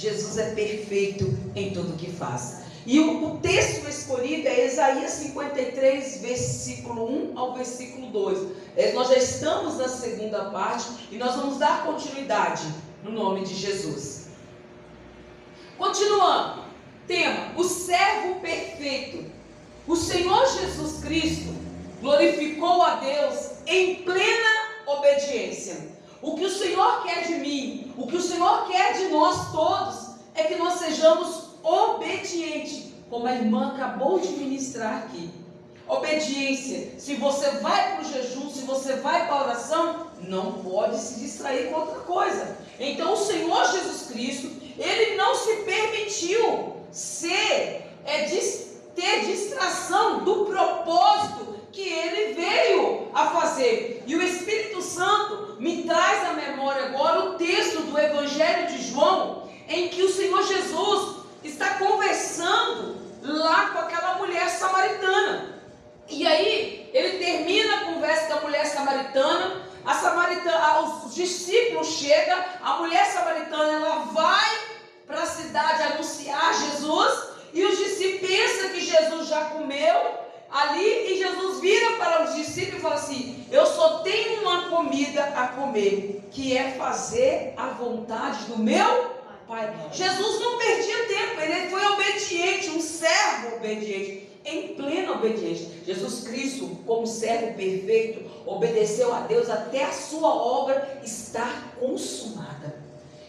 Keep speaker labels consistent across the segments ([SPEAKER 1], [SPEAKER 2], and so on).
[SPEAKER 1] Jesus é perfeito em tudo o que faz. E o texto escolhido é Isaías 53, versículo 1 ao versículo 2. Nós já estamos na segunda parte e nós vamos dar continuidade no nome de Jesus. Continuando, tema: o servo perfeito. O Senhor Jesus Cristo glorificou a Deus em plena obediência. O que o Senhor quer de mim, o que o Senhor quer de nós todos, é que nós sejamos obedientes, como a irmã acabou de ministrar aqui. Obediência. Se você vai para o jejum, se você vai para a oração, não pode se distrair com outra coisa. Então o Senhor Jesus Cristo, Ele não se permitiu ter distração do propósito que Ele veio a fazer. E o Espírito Santo me traz à memória agora o texto do Evangelho de João, em que o Senhor Jesus está conversando lá com aquela mulher samaritana. E aí, ele termina a conversa com a mulher samaritana. Os discípulos chegam, a mulher samaritana, ela vai para a cidade anunciar Jesus, e os discípulos pensam que Jesus já comeu ali, e Jesus vira para os discípulos e fala assim: eu só tenho uma comida a comer, que é fazer a vontade do meu Pai. Jesus não perdia tempo, ele foi obediente, um servo obediente, em plena obediência. Jesus Cristo, como servo perfeito, obedeceu a Deus até a sua obra estar consumada.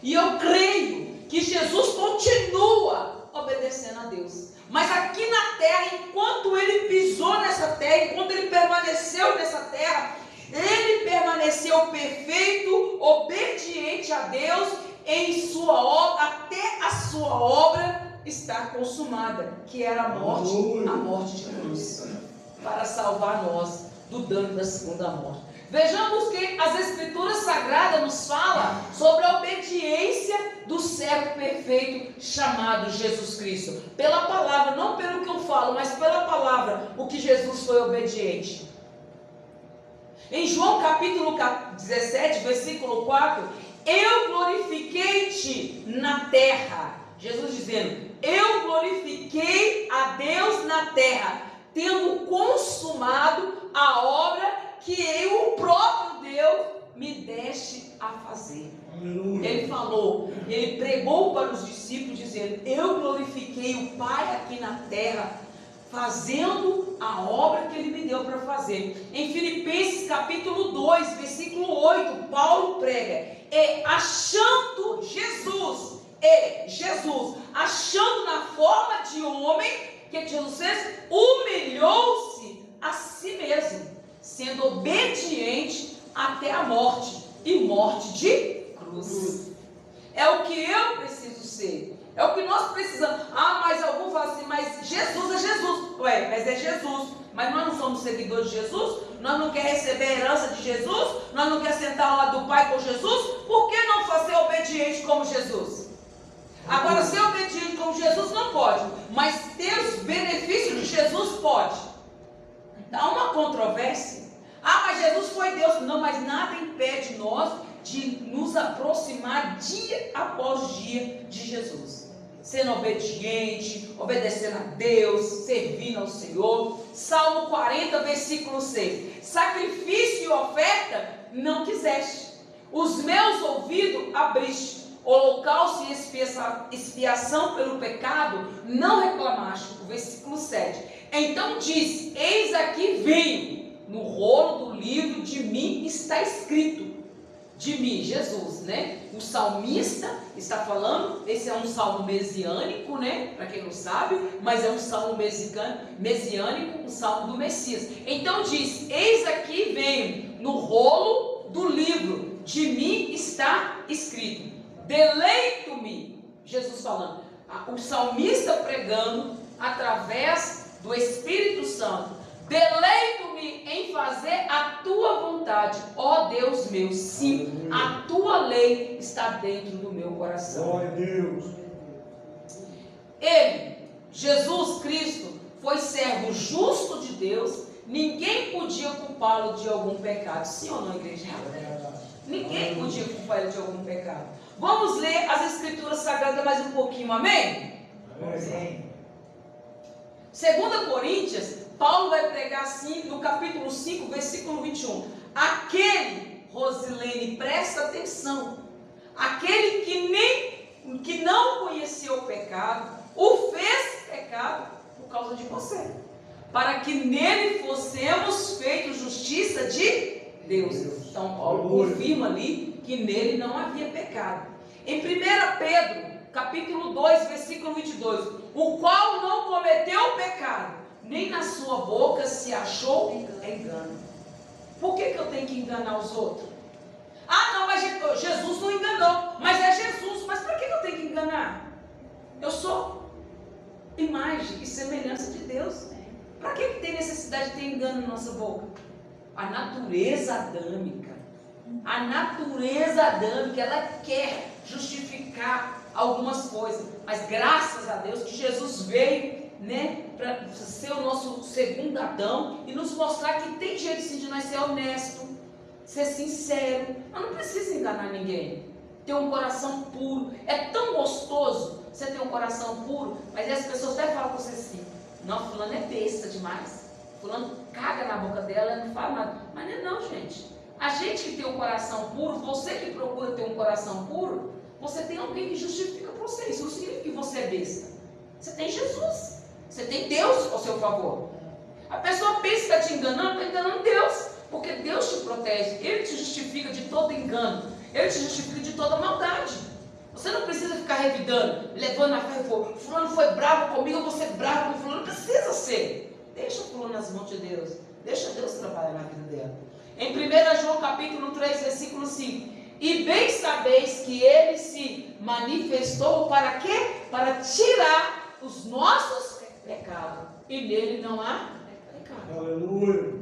[SPEAKER 1] E eu creio que Jesus continua obedecendo a Deus. Mas aqui na terra, enquanto ele pisou nessa terra, enquanto ele permaneceu nessa terra, ele permaneceu perfeito, obediente a Deus em sua obra, até a sua obra estar consumada, que era a morte de cruz, para salvar nós do dano da segunda morte. Vejamos que as Escrituras Sagradas nos falam sobre a obediência do servo perfeito chamado Jesus Cristo. Pela palavra, não pelo que eu falo, mas pela palavra, o que Jesus foi obediente. Em João capítulo 17, versículo 4, eu glorifiquei-te na terra. Jesus dizendo: eu glorifiquei a Deus na terra, tendo consumado a obra que o próprio Deus me deste a fazer. Aleluia. Ele falou, ele pregou para os discípulos dizendo: eu glorifiquei o Pai aqui na terra, fazendo a obra que ele me deu para fazer. Em Filipenses capítulo 2, versículo 8, Paulo prega: achando Jesus, achando na forma de homem, que Jesus fez? Humilhou-se a si mesmo, sendo obediente até a morte, e morte de cruz. É o que eu preciso ser, é o que nós precisamos. Mas alguns falam assim: mas Jesus é Jesus. Mas é Jesus, mas nós não somos seguidores de Jesus, nós não queremos receber a herança de Jesus, nós não queremos sentar ao lado do Pai com Jesus. Por que não fazer obediente como Jesus? Agora, ser obediente como Jesus não pode, mas ter os benefícios de Jesus pode. Há uma controvérsia. Mas Jesus foi Deus. Não, mas nada impede nós de nos aproximar dia após dia de Jesus, sendo obediente, obedecendo a Deus, servindo ao Senhor. Salmo 40, versículo 6: sacrifício e oferta não quiseste, os meus ouvidos abriste, holocausto e expiação pelo pecado não reclamaste. O versículo 7: então disse: eis aqui venho, no rolo do livro de mim está escrito. De mim, Jesus, né? O salmista está falando. Esse é um salmo messiânico, né? Para quem não sabe, mas é um salmo messiânico, um salmo do Messias. Então diz: eis aqui venho, no rolo do livro de mim está escrito. Deleito-me, Jesus falando, o salmista pregando através do Espírito Santo: deleito-me em fazer a tua vontade, ó Deus meu. Sim, a tua lei está dentro do meu coração. Glória a Deus. Ele, Jesus Cristo, foi servo justo de Deus. Ninguém podia culpá-lo de algum pecado. Sim ou não, igreja? Ninguém podia culpar ele de algum pecado. Vamos ler as Escrituras Sagradas mais um pouquinho, amém?
[SPEAKER 2] Amém.
[SPEAKER 1] 2 Coríntios, Paulo vai pregar assim, no capítulo 5, versículo 21. Aquele, Rosilene, presta atenção, aquele que não conheceu o pecado, o fez pecado por causa de você, para que nele fossemos feitos justiça de Deus. Então Paulo confirma ali que nele não havia pecado. Em 1 Pedro, capítulo 2, versículo 22, o qual não cometeu pecado, nem na sua boca se achou engano. Por que eu tenho que enganar os outros? Ah, não, mas Jesus não enganou. Mas é Jesus. Mas para que eu tenho que enganar? Eu sou imagem e semelhança de Deus. Para que tem necessidade de ter engano na nossa boca? A natureza adâmica. A natureza adâmica, ela quer justificar algumas coisas. Mas graças a Deus que Jesus veio, né, para ser o nosso segundo Adão e nos mostrar que tem jeito sim de nós ser honesto, ser sincero. Mas não precisa enganar ninguém. Ter um coração puro. É tão gostoso você ter um coração puro, mas as pessoas até falam com você assim: não, fulano é besta demais. Fulano caga na boca dela, não fala nada. Mas não é não, gente. A gente que tem um coração puro, você que procura ter um coração puro, você tem alguém que justifica para você. Isso não significa que você é besta. Você tem Jesus. Você tem Deus ao seu favor. A pessoa pensa que está te enganando, está enganando Deus. Porque Deus te protege. Ele te justifica de todo engano. Ele te justifica de toda maldade. Você não precisa ficar revidando, levando a fé e for, fulano foi bravo comigo, eu vou ser bravo com fulano. Não precisa ser. Deixa o fulano nas mãos de Deus. Deixa Deus trabalhar na vida dela. Em 1 João capítulo 3, versículo 5. E bem sabeis que ele se manifestou para quê? Para tirar os nossos pecados. E nele não há pecado.
[SPEAKER 2] Aleluia.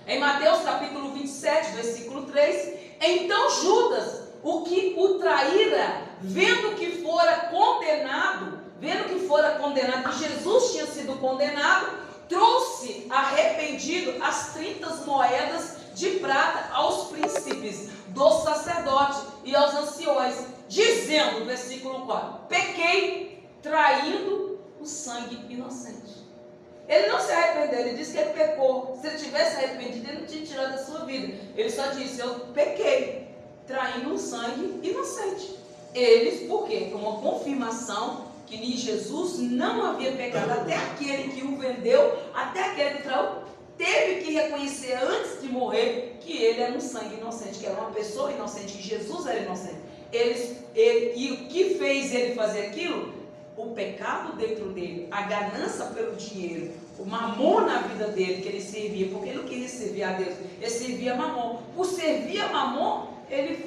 [SPEAKER 1] Em Mateus capítulo 27, versículo 3. Então Judas, o que o traíra, vendo que fora condenado, que Jesus tinha sido condenado, trouxe arrependido as 30 moedas de prata aos príncipes dos sacerdotes e aos anciões, dizendo, versículo 4, pequei traindo o sangue inocente. Ele não se arrependeu, ele disse que ele pecou. Se ele tivesse arrependido, ele não tinha tirado da sua vida. Ele só disse: eu pequei, traindo um sangue inocente. Eles, por quê? Uma confirmação que em Jesus não havia pecado. Até aquele que o vendeu, até aquele que traiu, teve que reconhecer antes de morrer que ele era um sangue inocente, que era uma pessoa inocente, que Jesus era inocente. E o que fez ele fazer aquilo? O pecado dentro dele, a ganância pelo dinheiro, o mamon na vida dele que ele servia, porque ele não queria servir a Deus, ele servia a mamon. Por servir a mamon, ele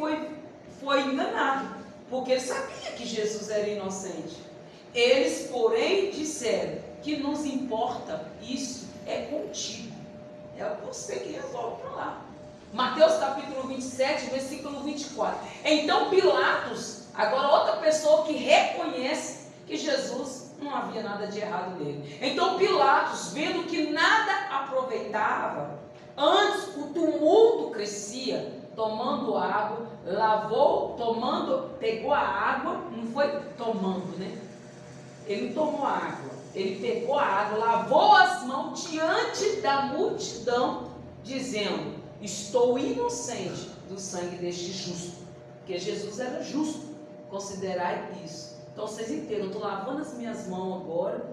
[SPEAKER 1] foi enganado, porque ele sabia que Jesus era inocente. Eles, porém, disseram que nos importa, isso é contigo, é você que resolve para lá. Mateus capítulo 27, versículo 24. Então Pilatos, agora outra pessoa que reconhece que Jesus não havia nada de errado nele. Então Pilatos, vendo que nada aproveitava, antes o tumulto crescia, tomando água, pegou a água, não foi tomando, né? Ele não tomou a água, ele pegou a água, lavou as mãos diante da multidão, dizendo: estou inocente do sangue deste justo. Porque Jesus era justo, considerai isso. Então vocês entendam, eu estou lavando as minhas mãos agora.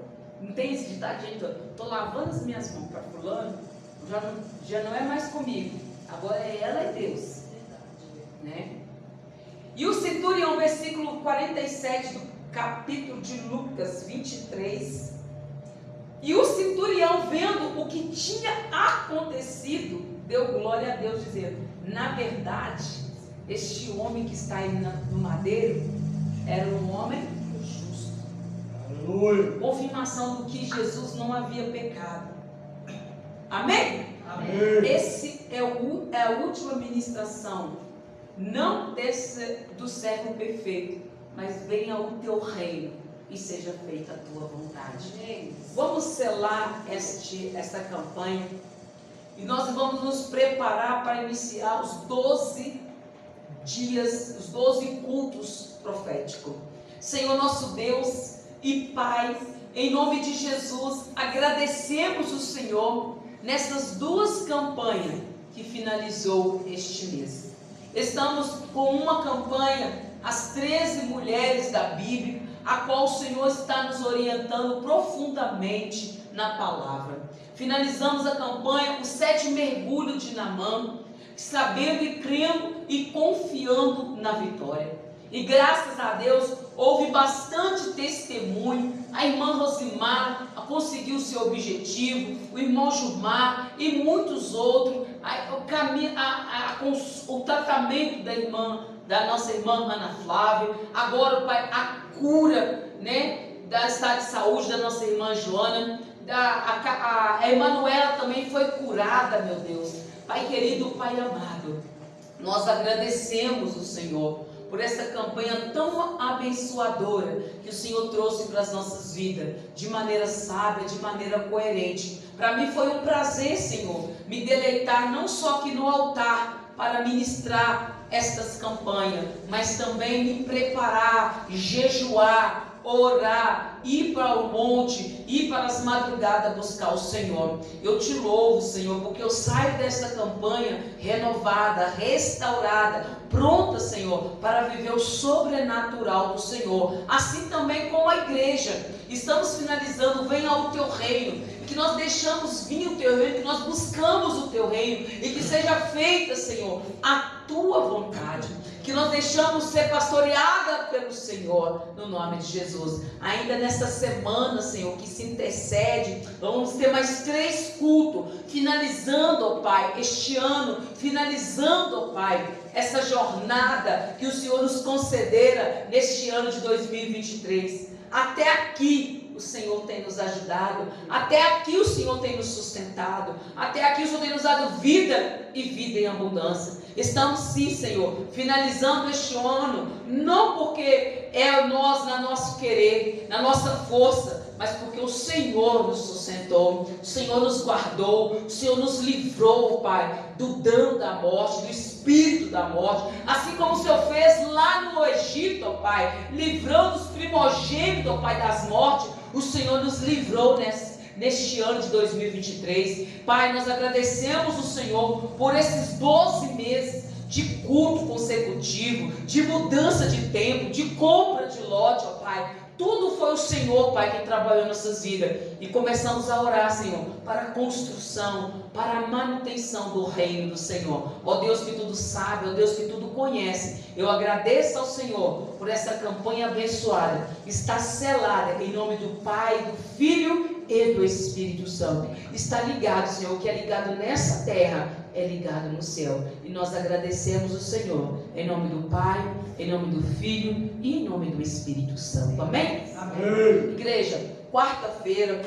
[SPEAKER 1] Não tem esse ditadinho, estou lavando as minhas mãos para fulano, já não é mais comigo, agora é ela e Deus, né? E o centurião, versículo 47 do capítulo de Lucas 23. E o centurião, vendo o que tinha acontecido, deu glória a Deus, dizendo: na verdade, este homem que está aí no madeiro era um homem justo.
[SPEAKER 2] Aleluia.
[SPEAKER 1] Confirmação do que Jesus não havia pecado. Amém?
[SPEAKER 2] Amém.
[SPEAKER 1] Esse é a última ministração, não do servo perfeito, mas venha o teu reino e seja feita a tua vontade. Vamos selar esta campanha e nós vamos nos preparar para iniciar os 12 dias, os 12 cultos proféticos. Senhor nosso Deus e Pai, em nome de Jesus, agradecemos o Senhor nessas 2 campanhas que finalizou este mês. Estamos com uma campanha, as 13 mulheres da Bíblia, a qual o Senhor está nos orientando profundamente na palavra. Finalizamos a campanha, o 7 mergulho de Naamã, sabendo e crendo e confiando na vitória. E graças a Deus, houve bastante testemunho. A irmã Rosimar conseguiu seu objetivo, o irmão Gilmar e muitos outros. O tratamento da nossa irmã Ana Flávia. Agora, Pai, a cura, né, da estado de saúde da nossa irmã Joana. A Emanuela também foi curada, meu Deus. Pai querido, Pai amado, nós agradecemos o Senhor por essa campanha tão abençoadora que o Senhor trouxe para as nossas vidas, de maneira sábia, de maneira coerente. Para mim foi um prazer, Senhor, me deleitar não só aqui no altar para ministrar estas campanhas, mas também me preparar, jejuar, orar, ir para o monte, ir para as madrugadas buscar o Senhor. Eu te louvo, Senhor, porque eu saio desta campanha renovada, restaurada, pronta, Senhor, para viver o sobrenatural do Senhor. Assim também com a igreja. Estamos finalizando, venha ao teu reino, que nós deixamos vir o teu reino, que nós buscamos o teu reino, e que seja feita, Senhor, a tua vontade, que nós deixamos ser pastoreada pelo Senhor, no nome de Jesus. Ainda nesta semana, Senhor, que se intercede, vamos ter mais 3 cultos, finalizando, ó Pai, este ano, finalizando, ó Pai, essa jornada que o Senhor nos concedera neste ano de 2023. Até aqui o Senhor tem nos ajudado, até aqui o Senhor tem nos sustentado, até aqui o Senhor tem nos dado vida e vida em abundância. Estamos sim, Senhor, finalizando este ano, não porque é nós, na nosso querer, na nossa força, mas porque o Senhor nos sustentou, o Senhor nos guardou, o Senhor nos livrou, Pai, do dano da morte, do espírito da morte, assim como o Senhor fez lá no Egito, ó Pai, livrando os primogênitos, ó Pai, das mortes. O Senhor nos livrou neste ano de 2023. Pai, nós agradecemos o Senhor por esses 12 meses de culto consecutivo, de mudança de tempo, de compra de lote, ó Pai. Tudo foi o Senhor, Pai, que trabalhou em nossas vidas. E começamos a orar, Senhor, para a construção, para a manutenção do reino do Senhor. Ó Deus que tudo sabe, ó Deus que tudo conhece, eu agradeço ao Senhor por essa campanha abençoada. Está selada em nome do Pai, do Filho e do Espírito Santo. Está ligado, Senhor, o que é ligado nessa terra é ligado no céu. E nós agradecemos o Senhor em nome do Pai, em nome do Filho e em nome do Espírito Santo. Amém?
[SPEAKER 2] Amém.
[SPEAKER 1] Igreja, quarta-feira